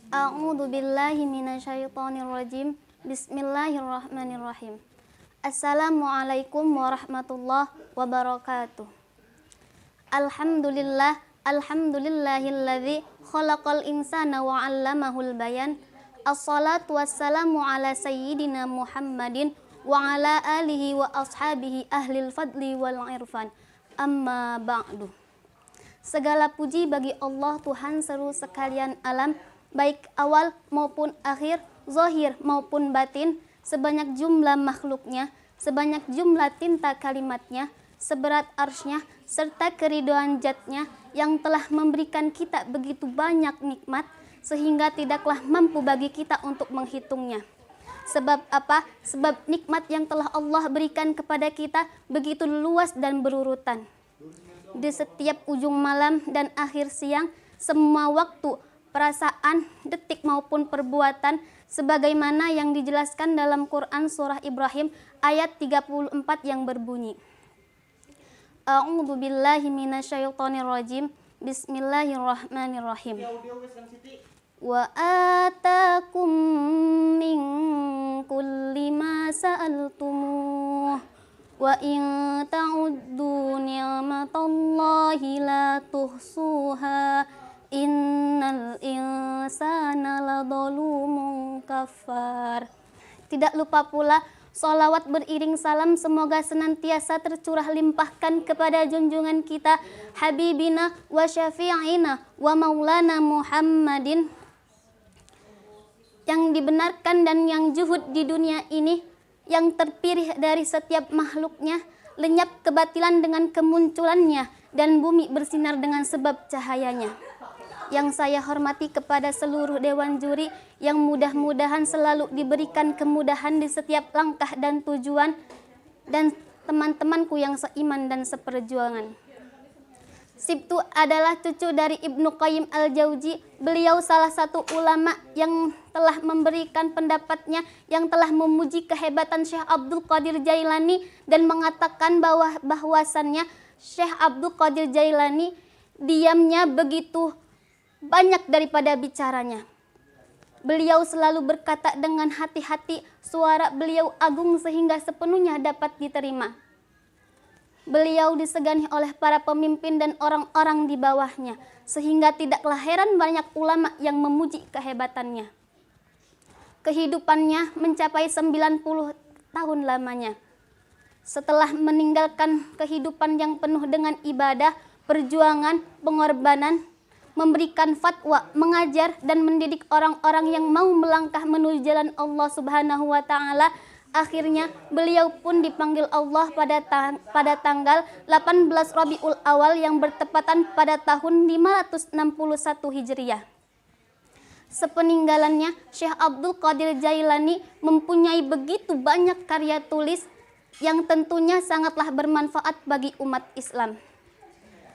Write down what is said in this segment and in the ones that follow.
A'udzu billahi minasyaitonir rajim. Bismillahirrahmanirrahim. Assalamualaikum warahmatullahi wabarakatuh. Alhamdulillahilladzi khalaqal insana wa 'allamahul bayan. Assalatu wassalamu ala sayyidina Muhammadin wa ala alihi wa ashabihi ahlil fadli wal irfan. Amma ba'du. Segala puji bagi Allah Tuhan seluruh sekalian alam, baik awal maupun akhir, zahir maupun batin, sebanyak jumlah makhluknya, sebanyak jumlah tinta kalimatnya, seberat arsy-Nya, serta keridhaan Zat-Nya yang telah memberikan kita begitu banyak nikmat, sehingga tidaklah mampu bagi kita untuk menghitungnya. Sebab apa? Sebab nikmat yang telah Allah berikan kepada kita begitu luas dan berurutan. Di setiap ujung malam dan akhir siang, semua waktu, perasaan, detik maupun perbuatan, sebagaimana yang dijelaskan dalam Quran surah Ibrahim ayat 34 yang berbunyi, A'udzu billahi minasyaitonir rajim. Bismillahirrahmanirrahim. Wa atakum min kulli ma sa'altumuh wa in ta'uddu ni'matallahi la tuhsuha innal insana ladzalumun kafar. Tidak lupa pula sholawat beriring salam semoga senantiasa tercurah limpahkan kepada junjungan kita Habibina wa syafi'ina wa maulana Muhammadin, yang dibenarkan dan yang zuhud di dunia ini, yang terpilih dari setiap makhluknya, lenyap kebatilan dengan kemunculannya, dan bumi bersinar dengan sebab cahayanya. Yang saya hormati kepada seluruh dewan juri, yang mudah-mudahan selalu diberikan kemudahan di setiap langkah dan tujuan, dan teman-temanku yang seiman dan seperjuangan. Sibtu adalah cucu dari Ibnu Qayyim al-Jauzi. Beliau salah satu ulama yang telah memberikan pendapatnya, yang telah memuji kehebatan Syekh Abdul Qadir Jailani dan mengatakan bahwasannya Syekh Abdul Qadir Jailani diamnya begitu banyak daripada bicaranya. Beliau selalu berkata dengan hati-hati, suara beliau agung sehingga sepenuhnya dapat diterima. Beliau disegani oleh para pemimpin dan orang-orang di bawahnya, sehingga tidaklah heran banyak ulama yang memuji kehebatannya. Kehidupannya mencapai 90 tahun lamanya. Setelah meninggalkan kehidupan yang penuh dengan ibadah, perjuangan, pengorbanan, memberikan fatwa, mengajar, dan mendidik orang-orang yang mau melangkah menuju jalan Allah Subhanahu wa Ta'ala, akhirnya beliau pun dipanggil Allah pada tanggal 18 Rabiul Awal yang bertepatan pada tahun 561 Hijriah. Sepeninggalannya, Syekh Abdul Qadir Jailani mempunyai begitu banyak karya tulis yang tentunya sangatlah bermanfaat bagi umat Islam.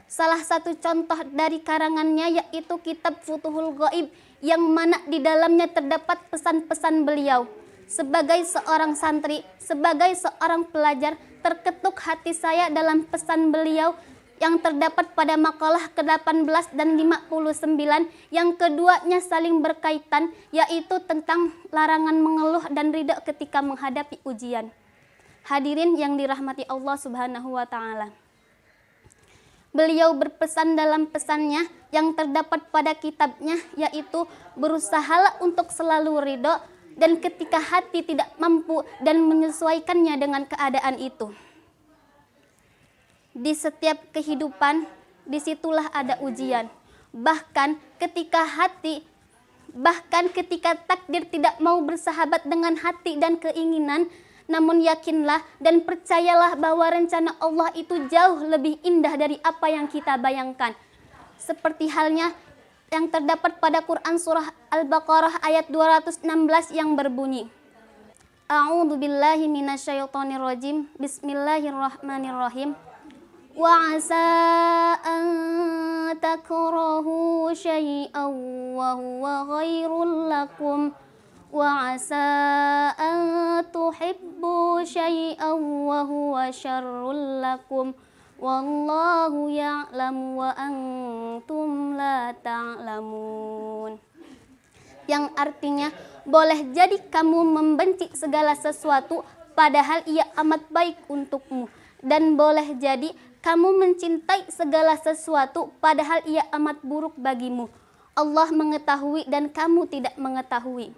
Salah satu contoh dari karangannya yaitu kitab Futuhul Ghaib, yang mana di dalamnya terdapat pesan-pesan beliau. Sebagai seorang santri, sebagai seorang pelajar, terketuk hati saya dalam pesan beliau yang terdapat pada makalah ke-18 dan 59, yang keduanya saling berkaitan, yaitu tentang larangan mengeluh dan ridha ketika menghadapi ujian. Hadirin yang dirahmati Allah Subhanahu wa Ta'ala. Beliau berpesan dalam pesannya yang terdapat pada kitabnya, yaitu berusahalah untuk selalu ridho, dan ketika hati tidak mampu dan menyesuaikannya dengan keadaan itu. Di setiap kehidupan, disitulah ada ujian. Bahkan ketika takdir tidak mau bersahabat dengan hati dan keinginan, namun yakinlah dan percayalah bahwa rencana Allah itu jauh lebih indah dari apa yang kita bayangkan. Seperti halnya yang terdapat pada Quran surah Al-Baqarah ayat 216 yang berbunyi, A'udzu billahi minasyaitonir rajim. Bismillahirrahmanirrahim. Wa 'asa an takrahu syai'an wa huwa khairul lakum wa 'asa an tuhibbu syai'an wa huwa syarrul lakum wallahu ya'lamu wa antum la ta'lamun. yang artinya boleh jadi kamu membenci segala sesuatu padahal ia amat baik untukmu, dan boleh jadi kamu mencintai segala sesuatu padahal ia amat buruk bagimu. Allah mengetahui dan kamu tidak mengetahui.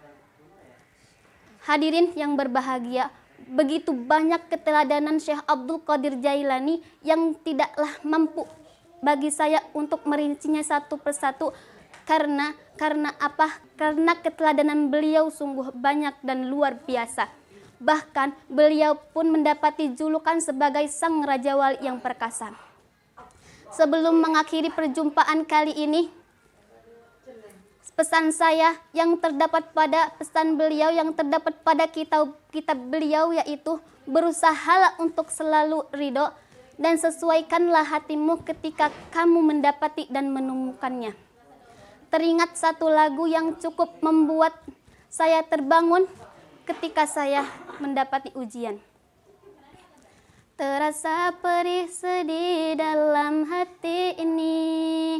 Hadirin yang berbahagia, begitu banyak keteladanan Syekh Abdul Qadir Jailani yang tidaklah mampu bagi saya untuk merincinya satu persatu. Karena apa? Karena keteladanan beliau sungguh banyak dan luar biasa. Bahkan beliau pun mendapati julukan sebagai sang Raja Wali yang perkasa. Sebelum mengakhiri perjumpaan kali ini, pesan saya yang terdapat pada pesan beliau, yang terdapat pada kitab beliau, yaitu berusahalah untuk selalu ridho dan sesuaikanlah hatimu ketika kamu mendapati dan menemukannya. Teringat satu lagu yang cukup membuat saya terbangun ketika saya mendapati ujian. Terasa perih sedih dalam hati ini,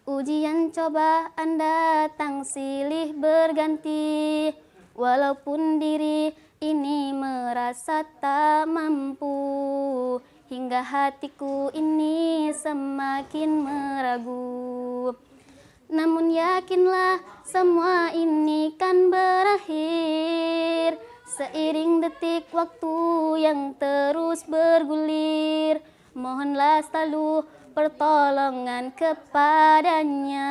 ujian cobaan datang silih berganti. Walaupun diri ini merasa tak mampu, hingga hatiku ini semakin meragu. Namun yakinlah semua ini kan berakhir, seiring detik waktu yang terus bergulir. Mohonlah selalu pertolongan kepadanya,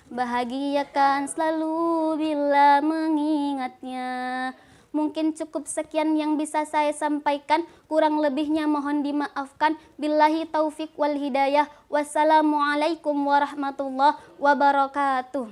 bahagiakan selalu bila mengingatnya. Mungkin cukup sekian yang bisa saya sampaikan, kurang lebihnya mohon dimaafkan. Billahi taufik wal hidayah. Wassalamualaikum warahmatullahi wabarakatuh.